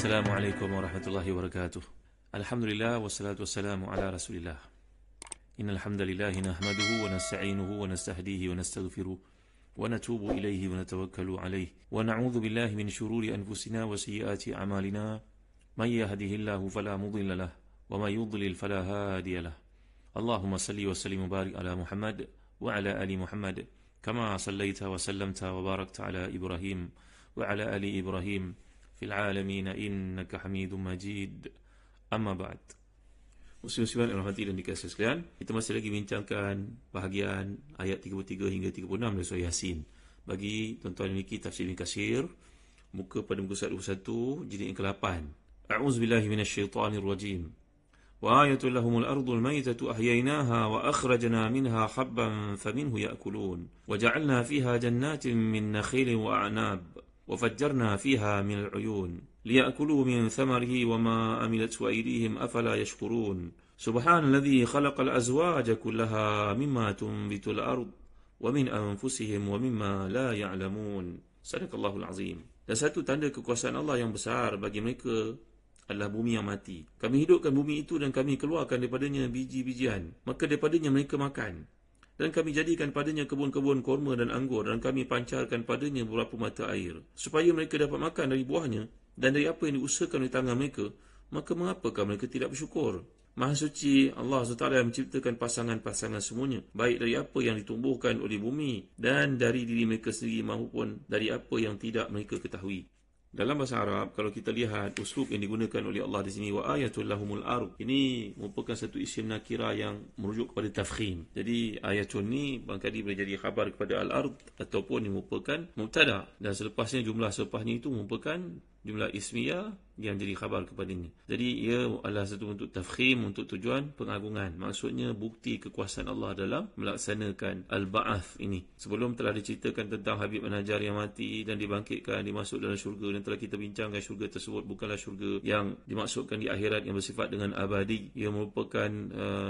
Assalamualaikum warahmatullahi wabarakatuh. Alhamdulillah wassalatu wassalamu ala Rasulillah. Innal hamdalillah nahmaduhu wa nasta'inuhu wa nastahdihi wa nastaghfiruh wa natubu ilayhi wa natawakkalu alayhi wa na'udzu billahi min shururi anfusina wa sayyiati a'malina. May yahdihillahu fala mudilla lahu wa may yudlil fala hadiya lahu. Allahumma salli wa sallim wa barik ala Muhammad wa ala ali Muhammad kama sallaita wa sallamta wa barakta ala Ibrahim wa ala ali Ibrahim fil alamin innaka Hamidum Majid. Amma ba'd. Muslim-muslimat yang dirahmati dan dikasihi sekalian, kita masih lagi bincangkan bahagian ayat 33 hingga 36 dari surah Yasin. Bagi tuan-tuan yang memiliki tafsir Ibn Katsir, muka pada muka surat 21 jilid yang ke-8. A'udzubillahi minasyaitonir rajim. Wa ayatul lahumul ardul maytatu ahyaynaha wa akhrajna minha habban faminhu ya'kulun wa ja'alna fiha jannatin min nakhilin wa a'nab وفجرنا فيها من العيون ليأكلوا من ثمره وما عملته أيديهم أفلا يشكرون سبحان الذي خلق الأزواج كلها مما تنبت الأرض ومن أنفسهم ومما لا يعلمون. صدق الله العظيم. Dan satu tanda kekuasaan Allah yang besar bagi mereka adalah bumi yang mati. Kami hidupkan bumi itu dan kami keluarkan daripadanya biji-bijian, maka daripadanya mereka makan. Dan kami jadikan padanya kebun-kebun kurma dan anggur, dan kami pancarkan padanya beberapa mata air, supaya mereka dapat makan dari buahnya dan dari apa yang diusahakan oleh tangan mereka. Maka mengapakah mereka tidak bersyukur? Maha suci Allah SWT yang menciptakan pasangan-pasangan semuanya, baik dari apa yang ditumbuhkan oleh bumi dan dari diri mereka sendiri, maupun dari apa yang tidak mereka ketahui. Dalam bahasa Arab, kalau kita lihat uslub yang digunakan oleh Allah di sini, wa ayatul lahumul ard, ini merupakan satu isim nakira yang merujuk kepada tafkhim. Jadi ayatul ni barangkali boleh jadi khabar kepada al-ard ataupun merupakan mubtada, dan selepasnya jumlah selepasnya itu merupakan jumlah ismiyah yang jadi khabar kepadanya. Jadi ia adalah satu bentuk tafkhim untuk tujuan pengagungan. Maksudnya bukti kekuasaan Allah dalam melaksanakan al-ba'ath ini. Sebelum telah diceritakan tentang Habib An-Najjar yang mati dan dibangkitkan, dimasuk dalam syurga, dan telah kita bincangkan syurga tersebut bukanlah syurga yang dimaksudkan di akhirat yang bersifat dengan abadi. Ia merupakan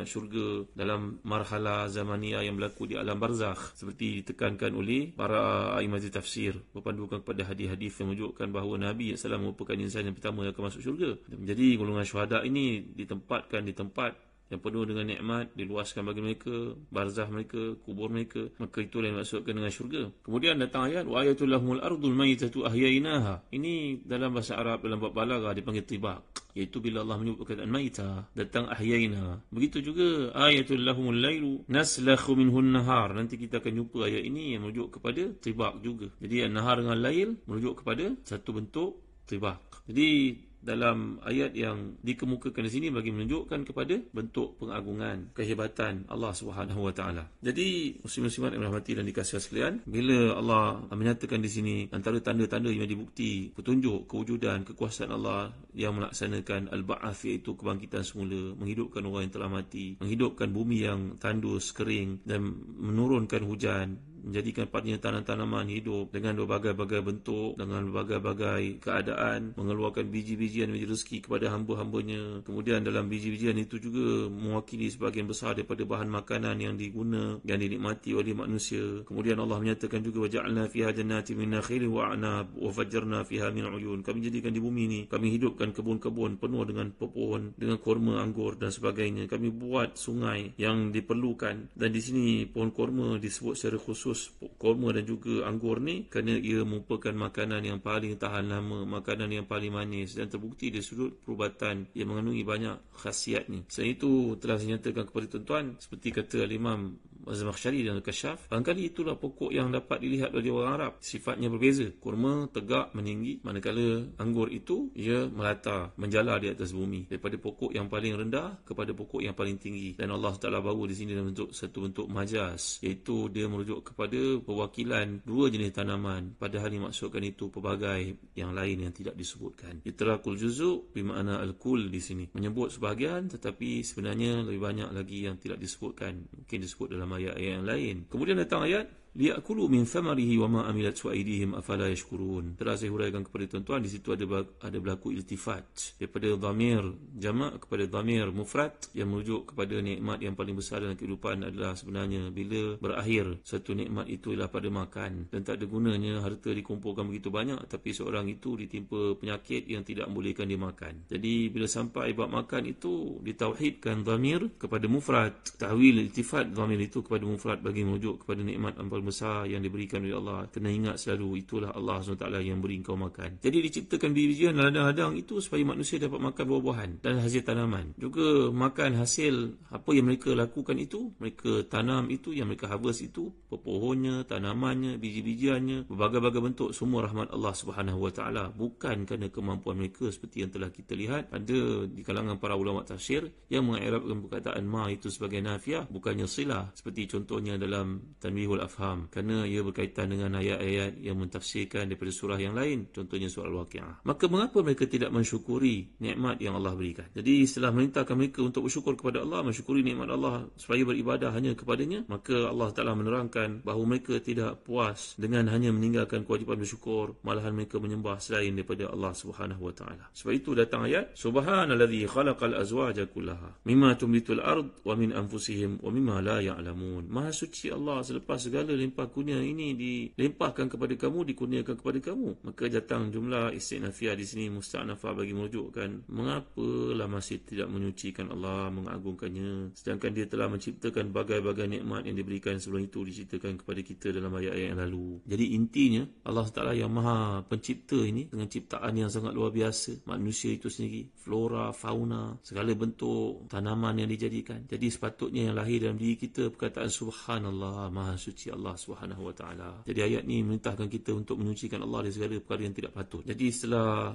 syurga dalam marhala zamaniyah yang berlaku di alam barzakh, seperti ditekankan oleh para a'immatul tafsir, berpandukan kepada hadis-hadis yang menunjukkan bahawa Nabi SAW merupakan insan yang pertama yang akan masuk syurga. Jadi golongan syuhada ini ditempatkan di tempat yang penuh dengan nikmat, diluaskan bagi mereka barzah mereka, kubur mereka, maka itulah yang dimaksudkan dengan syurga. Kemudian datang ayat wa ayatul lahumul ardul maytatu ahyaynaha. Ini dalam bahasa Arab, dalam bab balaghah dipanggil tibaq, iaitu bila Allah menyebut perkataan maita, datang ahyayna. Begitu juga ayatul lahumul lailu naslakhu minhun nahar. Nanti kita akan jumpa ayat ini yang merujuk kepada tibaq juga. Jadi an-nahar dengan lail merujuk kepada satu bentuk tibaq. Jadi dalam ayat yang dikemukakan di sini bagi menunjukkan kepada bentuk pengagungan, kehebatan Allah Subhanahu Wa Taala. Jadi muslim-muslimat yang dirahmati dan dikasihi sekalian, bila Allah menyatakan di sini antara tanda-tanda yang dibukti petunjuk kewujudan kekuasaan Allah yang melaksanakan al-ba'ath, iaitu kebangkitan semula, menghidupkan orang yang telah mati, menghidupkan bumi yang tandus kering dan menurunkan hujan, menjadikan padanya tanam-tanaman hidup dengan berbagai-bagai bentuk, dengan berbagai-bagai keadaan, mengeluarkan biji-bijian menjadi rezeki kepada hamba-hambanya. Kemudian dalam biji-bijian itu juga mewakili sebahagian besar daripada bahan makanan yang diguna, yang dinikmati oleh manusia. Kemudian Allah menyatakan juga waja'alna fiha jannatin min nakhilin wa a'nab wa fajjarna fiha min uyun. Kami jadikan di bumi ini, kami hidupkan kebun-kebun penuh dengan pepohon, dengan kurma, anggur dan sebagainya. Kami buat sungai yang diperlukan, dan di sini pohon kurma disebut secara khusus kurma dan juga anggur ni kerana ia merupakan makanan yang paling tahan lama, makanan yang paling manis, dan terbukti dari sudut perubatan yang mengandungi banyak khasiatnya. Selain itu telah dinyatakan kepada tuan-tuan, seperti kata Al-Imam Az-Zamakhsyari dan Al-Kashaf, barangkali itulah pokok yang dapat dilihat oleh orang Arab. Sifatnya berbeza. Kurma tegak meninggi, manakala anggur itu ia merata, menjala di atas bumi, daripada pokok yang paling rendah kepada pokok yang paling tinggi. Dan Allah Taala bawa di sini dalam bentuk satu bentuk majaz, iaitu dia merujuk kepada perwakilan dua jenis tanaman, padahal dimaksudkan itu pelbagai yang lain yang tidak disebutkan. Itlaqul juzu' bermakna al-kull di sini, menyebut sebahagian tetapi sebenarnya lebih banyak lagi yang tidak disebutkan, mungkin disebut dalam ayat-ayat yang lain. Kemudian datang ayat liyakulu min thamarihi wa ma amilat aydihim afala yashkurun. Telah saya huraikan kepada tuan-tuan, di situ ada berlaku iltifat daripada dhamir jamak kepada dhamir mufrad yang merujuk kepada nikmat yang paling besar dalam kehidupan adalah sebenarnya bila berakhir satu nikmat itu ialah pada makan. Dan tak ada gunanya harta dikumpulkan begitu banyak tapi seorang itu ditimpa penyakit yang tidak membolehkan dia makan. Jadi bila sampai bab makan itu ditauhidkan dhamir kepada mufrad, tahwil iltifat dhamir itu kepada mufrad bagi merujuk kepada nikmat yang paling besar yang diberikan oleh Allah. Kena ingat selalu itulah Allah SWT yang beri kau makan. Jadi diciptakan biji-bijian dan ladang-ladang itu supaya manusia dapat makan buah-buahan dan hasil tanaman. Juga makan hasil apa yang mereka lakukan itu, mereka tanam itu, yang mereka harvest itu, pepohonnya, tanamannya, biji-bijiannya, berbagai-bagai bentuk, semua rahmat Allah SWT. Bukan kerana kemampuan mereka seperti yang telah kita lihat. Ada di kalangan para ulama tafsir yang mengirabkan perkataan ma itu sebagai nafiah, bukannya silah, seperti contohnya dalam Tanbihul Afham, kerana ia berkaitan dengan ayat-ayat yang mentafsirkan daripada surah yang lain, contohnya surah Al-Waqi'ah. Maka mengapa mereka tidak mensyukuri nikmat yang Allah berikan? Jadi setelah merintahkan mereka untuk bersyukur kepada Allah, mensyukuri nikmat Allah supaya beribadah hanya kepadanya, maka Allah Ta'ala menerangkan bahawa mereka tidak puas dengan hanya meninggalkan kewajipan bersyukur, malahan mereka menyembah selain daripada Allah Subhanahu Wa Ta'ala. Sebab itu datang ayat Subhanalladzi khalaqal azwaja kullaha mimma tumbitul ard wa min anfusihim wa mimma la ya'lamun. Maha suci Allah, selepas segala limpah kurnia ini dilimpahkan kepada kamu, dikurniakan kepada kamu. Maka datang jumlah istinafiyah di sini musta'nafah bagi merujukkan mengapalah masih tidak menyucikan Allah, mengagungkannya, sedangkan dia telah menciptakan bagai-bagai nikmat yang diberikan sebelum itu diceritakan kepada kita dalam ayat-ayat yang lalu. Jadi intinya Allah Ta'ala yang maha pencipta ini dengan ciptaan yang sangat luar biasa, manusia itu sendiri, flora, fauna, segala bentuk tanaman yang dijadikan. Jadi sepatutnya yang lahir dalam diri kita perkataan Subhanallah, maha suci Allah Subhanahu Wa Ta'ala. Jadi ayat ni merintahkan kita untuk menyucikan Allah dari segala perkara yang tidak patut. Jadi setelah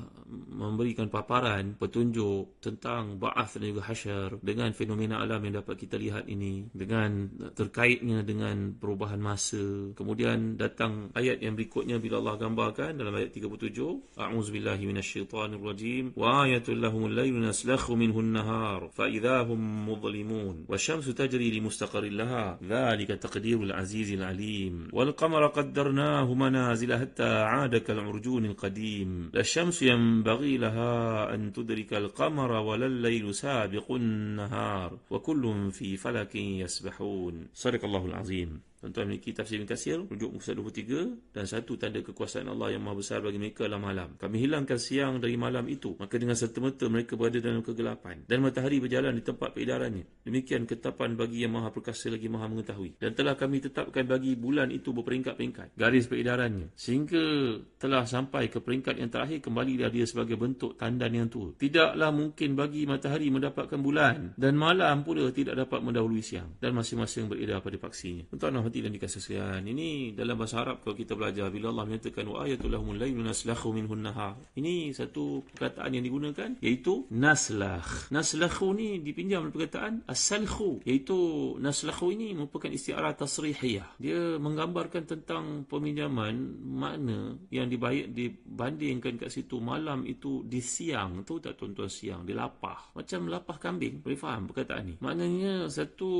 memberikan paparan, petunjuk tentang ba'ath dan juga hasyar dengan fenomena alam yang dapat kita lihat ini, dengan terkaitnya dengan perubahan masa, kemudian datang ayat yang berikutnya bila Allah gambarkan dalam ayat 37, a'udzubillahi minasyaitanirrajim, wa ayatul lahumul laylu naslakhu minhun nahar fa idahum mudlimun wa syamsu tajri li mustaqarrin laha dzalika taqdirul azizil alim wal qamara qaddarnahu manazila hatta 'ada kal urjunil qadim la syamsu yanbaghi laha an tudrika al qamara wa lal laylu sabiqun nahar wa kullun fi falakin yasbahun. Sadaqallahul azim. Tuan-tuan memiliki tafsir Ibn Katsir, rujuk muka 23, dan satu tanda kekuasaan Allah yang maha besar bagi mereka adalah malam. Kami hilangkan siang dari malam itu, maka dengan serta-merta mereka berada dalam kegelapan, dan matahari berjalan di tempat peredarannya. Demikian ketetapan bagi yang maha perkasa lagi maha mengetahui. Dan telah kami tetapkan bagi bulan itu berperingkat-peringkat garis peredarannya, sehingga telah sampai ke peringkat yang terakhir, kembalilah dia sebagai bentuk tandan yang tua. Tidaklah mungkin bagi matahari mendapatkan bulan, dan malam pula tidak dapat mendahului siang, dan masing-masing beredar pada paksinya. Tuan-tuan hati dan dikasih sekalian, ini dalam bahasa Arab kalau kita belajar, bila Allah menyatakan wa ayatul lahumul laylu naslakhu minhun nahar, ini satu perkataan yang digunakan iaitu naslakh. Naslakhu ni dipinjam dari perkataan as-salkhu, iaitu naslakhu ini merupakan istiarah tasrihiyah. Dia menggambarkan tentang peminjaman makna yang dibandingkan kat situ. Malam itu di siang, tahu tak tuan-tuan, siang dilapah, macam lapah kambing. Boleh faham perkataan ni? Maknanya satu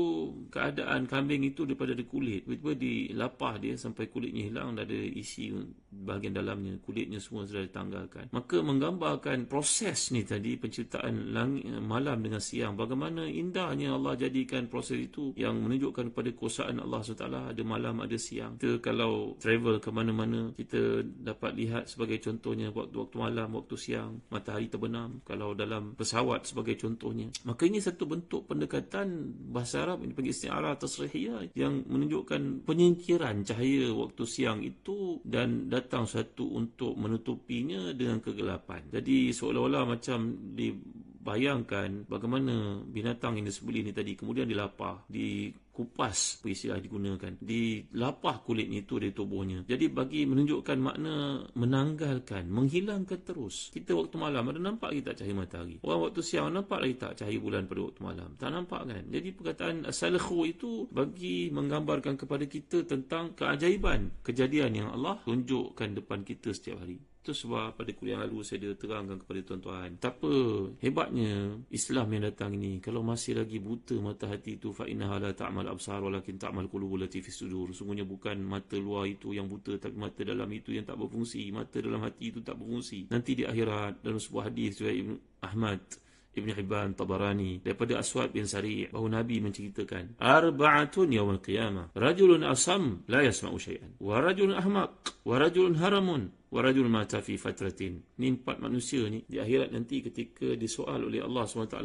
keadaan kambing itu daripada kulit, tiba-tiba dilapah dia sampai kulitnya hilang, dah ada isi bahagian dalamnya, kulitnya semua sudah ditanggalkan. Maka menggambarkan proses ni tadi, penciptaan langit, malam dengan siang, bagaimana indahnya Allah jadikan proses itu yang menunjukkan kepada kuasaan Allah SWT. Ada malam, ada siang. Kita kalau travel ke mana-mana, kita dapat lihat sebagai contohnya waktu-waktu malam, waktu siang, matahari terbenam, kalau dalam pesawat sebagai contohnya. Maka ini satu bentuk pendekatan bahasa Arab yang dipanggil isti'arah tasrihiyah, yang menunjukkan penyingkiran cahaya waktu siang itu dan datang satu untuk menutupinya dengan kegelapan. Jadi seolah-olah macam dibayangkan bagaimana binatang yang disembelih ni tadi kemudian dilapah, dikupas, istilah digunakan, dilapah kulitnya itu dari tubuhnya. Jadi bagi menunjukkan makna menanggalkan, menghilangkan terus. Kita waktu malam ada nampak kita tak cahaya matahari, orang waktu siang nampak lagi tak cahaya bulan pada waktu malam, tak nampak kan. Jadi perkataan as-salkhu itu bagi menggambarkan kepada kita tentang keajaiban kejadian yang Allah tunjukkan depan kita setiap hari. Itu sebab pada kuliah lalu saya dah terangkan kepada tuan-tuan, betapa hebatnya Islam yang datang ini. Kalau masih lagi buta mata hati itu, fa innaha la ta'mal absar walakin ta'mal qulubul lati fis sudur. Sungguhnya bukan mata luar itu yang buta, tapi mata dalam itu yang tak berfungsi. Mata dalam hati itu tak berfungsi. Nanti di akhirat, dalam sebuah hadis riwayat Ibn Ahmad, Ibn Hibban, Tabarani, daripada Aswad bin Sari', bahawa Nabi menceritakan arba'atun yawmal qiyamah, rajulun asam la yasma'u syai'an, wa rajulun ahmaq, wa rajulun haramun, wa rajulun mata fi fatratin. Ni 4 manusia ni di akhirat nanti ketika disoal oleh Allah SWT,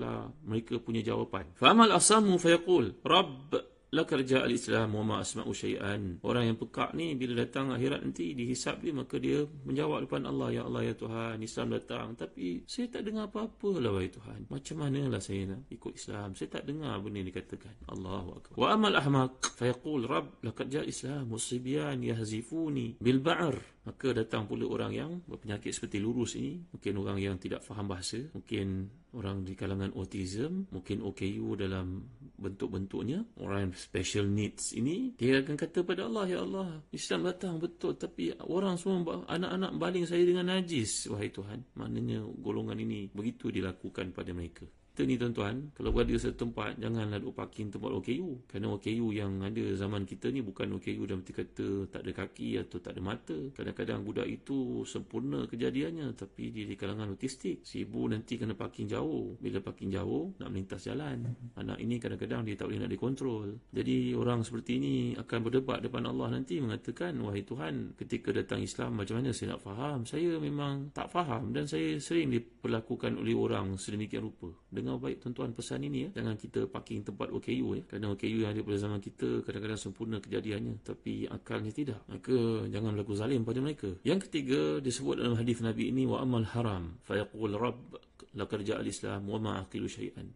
mereka punya jawapan. Fa'amal asamu fayaqul Rabb laka raja al-Islam wa ma asma'u syai'an. Orang yang pekak ni bila datang akhirat nanti dihisap dia, maka dia menjawab depan Allah, ya Allah ya Tuhan, Islam datang tapi saya tak dengar apa-apa lah wahai Tuhan. Macam manalah saya nak ikut Islam? Saya tak dengar benda yang dikatakan. Allahu akbar. Wa amal ahmaq fayaqul Rabb laqad ja'a Islam wasibyan yahzifuni bil ba'r. Maka datang pula orang yang berpenyakit seperti lurus ini, mungkin orang yang tidak faham bahasa, mungkin orang di kalangan autism, mungkin OKU dalam bentuk-bentuknya, orang yang special needs ini, dia akan kata pada Allah, ya Allah, Islam datang betul, tapi orang semua, anak-anak baling saya dengan najis, wahai Tuhan. Maknanya golongan ini begitu dilakukan pada mereka. Kita ni tuan-tuan, kalau berada di satu tempat, janganlah duk parking tempat OKU. Kerana OKU yang ada zaman kita ni bukan OKU dalam arti kata tak ada kaki atau tak ada mata. Kadang-kadang budak itu sempurna kejadiannya, tapi dia di kalangan autistik. Si ibu nanti kena parking jauh. Bila parking jauh, nak melintas jalan. Anak ini kadang-kadang dia tak boleh nak dikontrol. Jadi orang seperti ini akan berdebat depan Allah nanti mengatakan, wahai Tuhan, ketika datang Islam macam mana saya nak faham? Saya memang tak faham dan saya sering diperlakukan oleh orang sedemikian rupa. Dengar baik tuan-tuan pesan ini ya. Jangan kita parking tempat OKU ya. Kerana OKU yang ada pada zaman kita kadang-kadang sempurna kejadiannya, tapi akalnya tidak. Maka jangan berlaku zalim pada mereka. Yang ketiga disebut dalam hadis Nabi ini, wa amal haram fayaqul Rabb laqad ja'a al-Islam wa ma aqilu syai'an.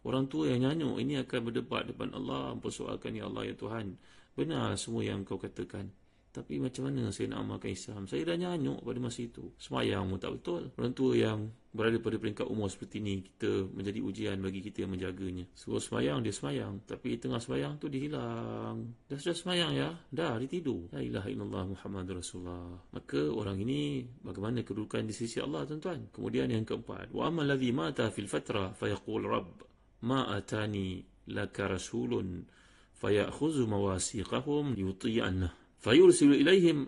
Orang tua yang nyanyuk ini akan berdebat depan Allah, mempersoalkan, ya Allah ya Tuhan, benar semua yang kau katakan, tapi macam mana saya nak amalkan Islam? Saya dah nyanyuk pada masa itu. Semayang pun tak betul. Orang tua yang berada pada peringkat umur seperti ini, kita menjadi ujian bagi kita yang menjaganya. Suruh semayang, dia semayang. Tapi tengah semayang tu dia hilang. Dah sudah semayang ya? Dah, dia tidur. La ilaha illallah Muhammadur Rasulullah. Maka orang ini bagaimana kedudukan di sisi Allah tuan-tuan? Kemudian yang keempat, wa amal ladzi mata fil fatra fayaqul Rabb ma atani laka rasulun fayakhudhu mawasiqahum yuti'anna fayursilu ilaihim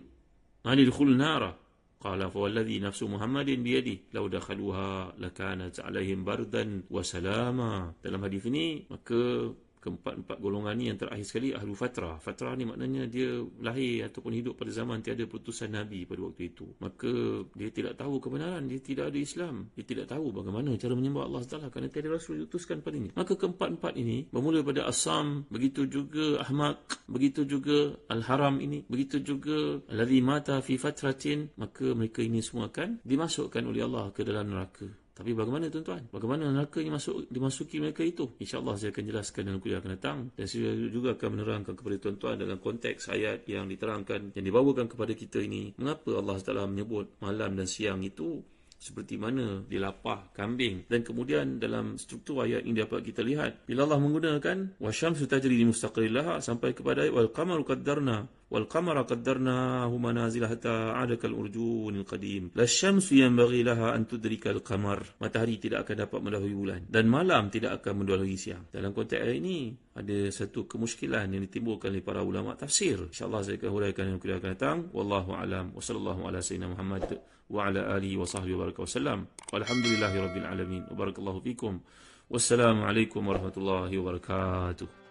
an yadkhulun nara qala fa walladhi nafsu Muhammadin biyadihi law dakhaluha lakanat alaihim bardan wa salama. Dalam hadis ini, maka keempat-empat golongan ni yang terakhir sekali ahlu fatrah. Fatrah ni maknanya dia lahir ataupun hidup pada zaman tiada putusan Nabi pada waktu itu. Maka dia tidak tahu kebenaran, dia tidak ada Islam, dia tidak tahu bagaimana cara menyembah Allah Taala kerana tiada Rasul diutuskan padanya. Maka keempat-empat ini bermula pada Asam, begitu juga Ahmaq, begitu juga Al-Haram ini, begitu juga alladhi mata fi fatratin, maka mereka ini semua akan dimasukkan oleh Allah ke dalam neraka. Tapi bagaimana tuan-tuan? Bagaimana neraka yang dimasuki mereka itu? InsyaAllah saya akan jelaskan dalam kuliah akan datang. Dan saya juga akan menerangkan kepada tuan-tuan dalam konteks ayat yang diterangkan, yang dibawakan kepada kita ini. Mengapa Allah SWT menyebut malam dan siang itu seperti mana dilapah kambing. Dan kemudian dalam struktur ayat ini dapat kita lihat, bila Allah menggunakan wasyamsu tajri li mustaqarrin laha sampai kepada ayat wal qamara qaddarnahu manazila hatta 'ada kal urjunil qadim. La syamsu yanbaghi laha an tudrika al qamar. Matahari tidak akan dapat mendahului bulan dan malam tidak akan mendahului siang. Dalam konteks ayat ini ada satu kemusykilan yang ditimbulkan oleh para ulama tafsir. Insya-Allah saya akan huraikan dalam kuliah akan datang. Wallahu a'lam wa sallallahu ala sayyidina Muhammad wa ala alihi wa sahbihi wa baraka wasallam. Walhamdulillahirabbil alamin. Wa barakallahu fikum. Wassalamu alaikum warahmatullahi wabarakatuh.